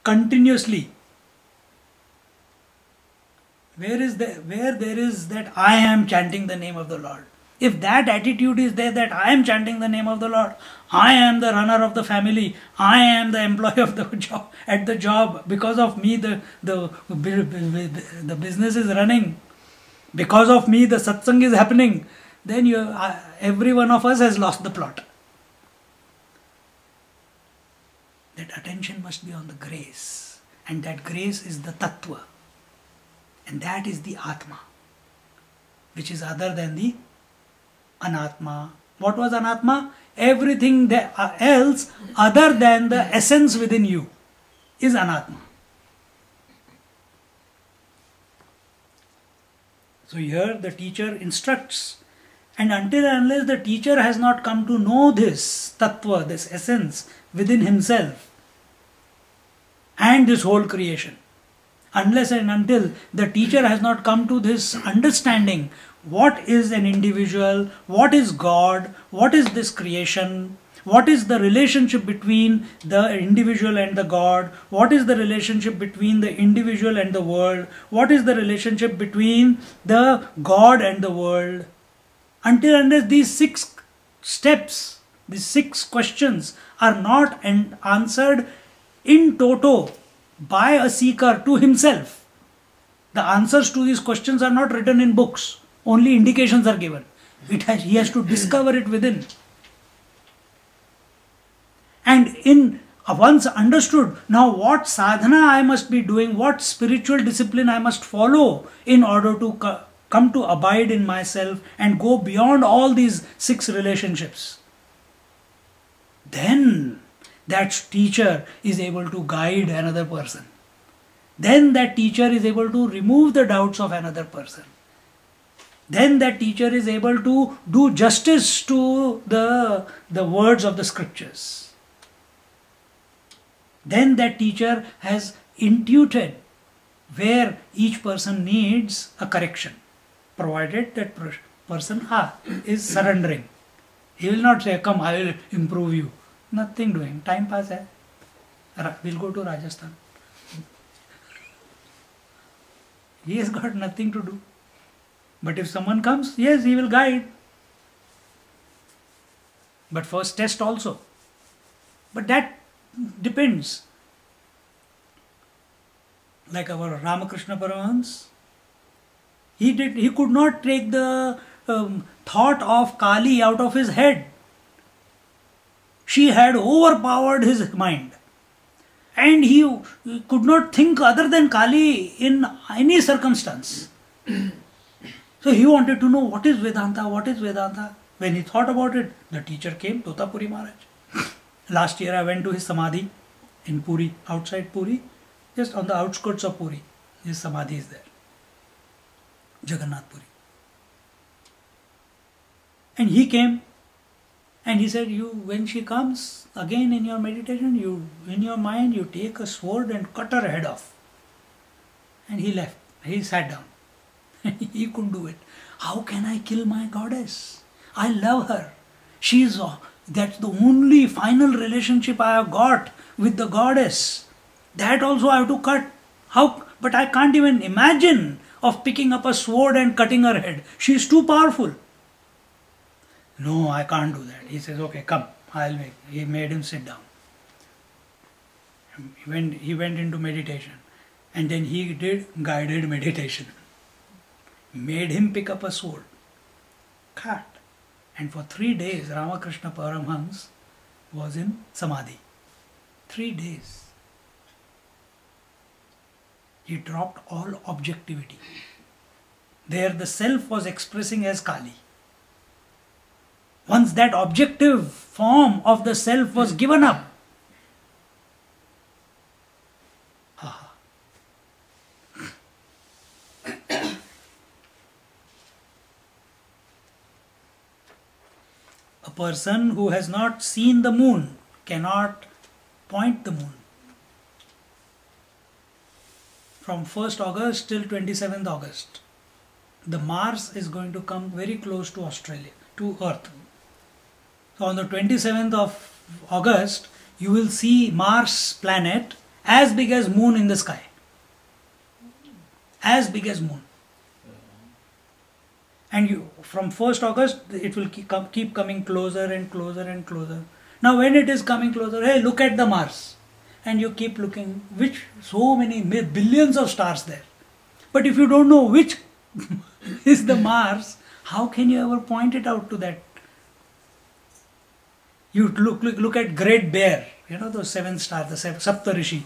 continuously. Where there is that I am chanting the name of the Lord. If that attitude is there, that I am chanting the name of the Lord, I am the runner of the family, I am the employee of the job at the job, because of me the business is running, because of me the satsang is happening, then every one of us has lost the plot. That attention must be on the grace, and that grace is the tattva, and that is the atma, which is other than the anatma. What was anatma? Everything else other than the essence within you is anatma. So here the teacher instructs, and until and unless the teacher has not come to know this tattva, this essence within himself and this whole creation, unless and until the teacher has not come to this understanding, what is an individual, what is God, what is this creation, what is the relationship between the individual and the God, what is the relationship between the individual and the world, what is the relationship between the God and the world, until and unless these 6 steps, these 6 questions are not answered in toto by a seeker to himself. The answers to these questions are not written in books. Only indications are given. He has to discover it within. And once understood, now what sadhana I must be doing, what spiritual discipline I must follow in order to come to abide in myself and go beyond all these 6 relationships. Then that teacher is able to guide another person. Then that teacher is able to remove the doubts of another person. Then that teacher is able to do justice to the words of the scriptures. Then that teacher has intuited where each person needs a correction, provided that person is surrendering. He will not say, come, I will improve you. Nothing doing. Time pass hai. We'll go to Rajasthan. He has got nothing to do. But if someone comes, yes, he will guide. But first test also. But that depends. Like our Ramakrishna Paramahansa, he could not take the thought of Kali out of his head. She had overpowered his mind. And he could not think other than Kali in any circumstance. So he wanted to know what is Vedanta, what is Vedanta. When he thought about it, the teacher came, Totapuri Maharaj. Last year I went to his Samadhi in Puri, outside Puri, just on the outskirts of Puri. His Samadhi is there, Jagannath Puri. And he came and he said, when she comes again in your meditation, in your mind, you take a sword and cut her head off. And he left, he sat down. He couldn't do it. How can I kill my goddess? I love her. That's the only final relationship I have got with the goddess. That also I have to cut. How? But I can't even imagine of picking up a sword and cutting her head. She is too powerful. No, I can't do that. He says, okay, come, I'll make. He made him sit down. He went into meditation. And then he did guided meditation. Made him pick up a sword. Cut. And for 3 days, Ramakrishna Paramahansa was in Samadhi. 3 days. He dropped all objectivity. There the self was expressing as Kali. Once that objective form of the self was given up, a person who has not seen the moon cannot point the moon. From 1st August till 27th August, the Mars is going to come very close to Australia, to Earth. So on the 27th of August, you will see Mars planet as big as moon in the sky. As big as moon. And you, from 1st August, it will keep coming closer and closer and closer. Now when it is coming closer, hey, look at the Mars. And you keep looking, which so many billions of stars there. But if you don't know which is the Mars, how can you ever point it out to that? You look at Great Bear, you know those 7 stars, the Saptarishi.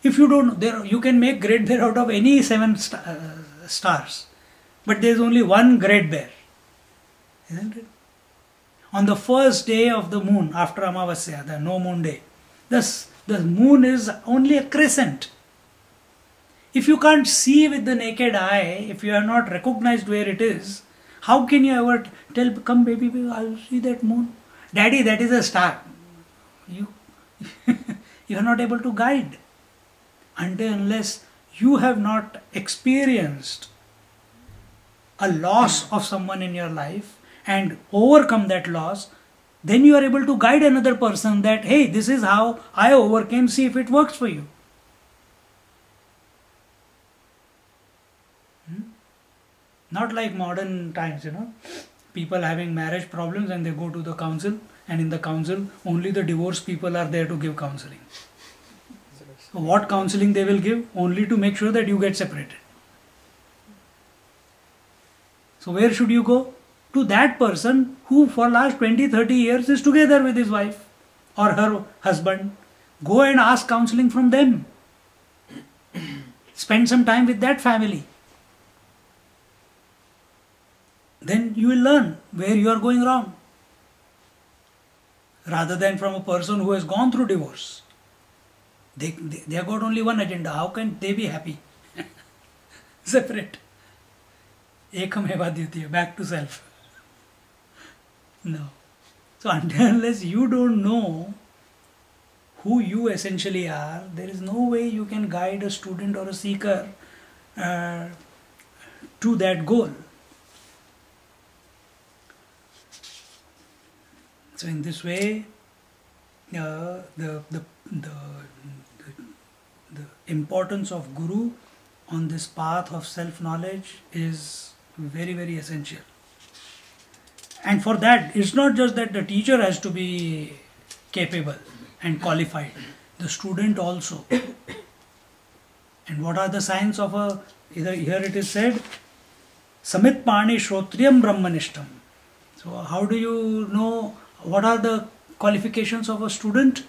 If you don't, you can make Great Bear out of any 7 stars. But there is only one Great Bear, isn't it? On the first day of the moon, after Amavasya, the no moon day, the moon is only a crescent. If you can't see with the naked eye, if you have not recognized where it is, how can you ever tell, come baby, I'll see that moon. Daddy, that is a star. You are not able to guide. Unless you have not experienced a loss of someone in your life and overcome that loss, then you are able to guide another person that, hey, this is how I overcame, see if it works for you. Not like modern times, people having marriage problems and they go to the council, and in the council only the divorced people are there to give counseling. So what counseling they will give? Only to make sure that you get separated. So where should you go? To that person who for last 20-30 years is together with his wife or her husband. Go and ask counseling from them. Spend some time with that family. Then you will learn where you are going wrong. Rather than from a person who has gone through divorce. They have got only one agenda. How can they be happy? Separate. Ekameva dvitiya, back to self. No. So unless you don't know who you essentially are, there is no way you can guide a student or a seeker to that goal. So in this way, the importance of Guru on this path of self-knowledge is very, very essential. And for that, it's not just that the teacher has to be capable and qualified, the student also. And what are the signs of a, here it is said, Samit Pani Shrotriyam Brahmanishtam. So how do you know what are the qualifications of a student?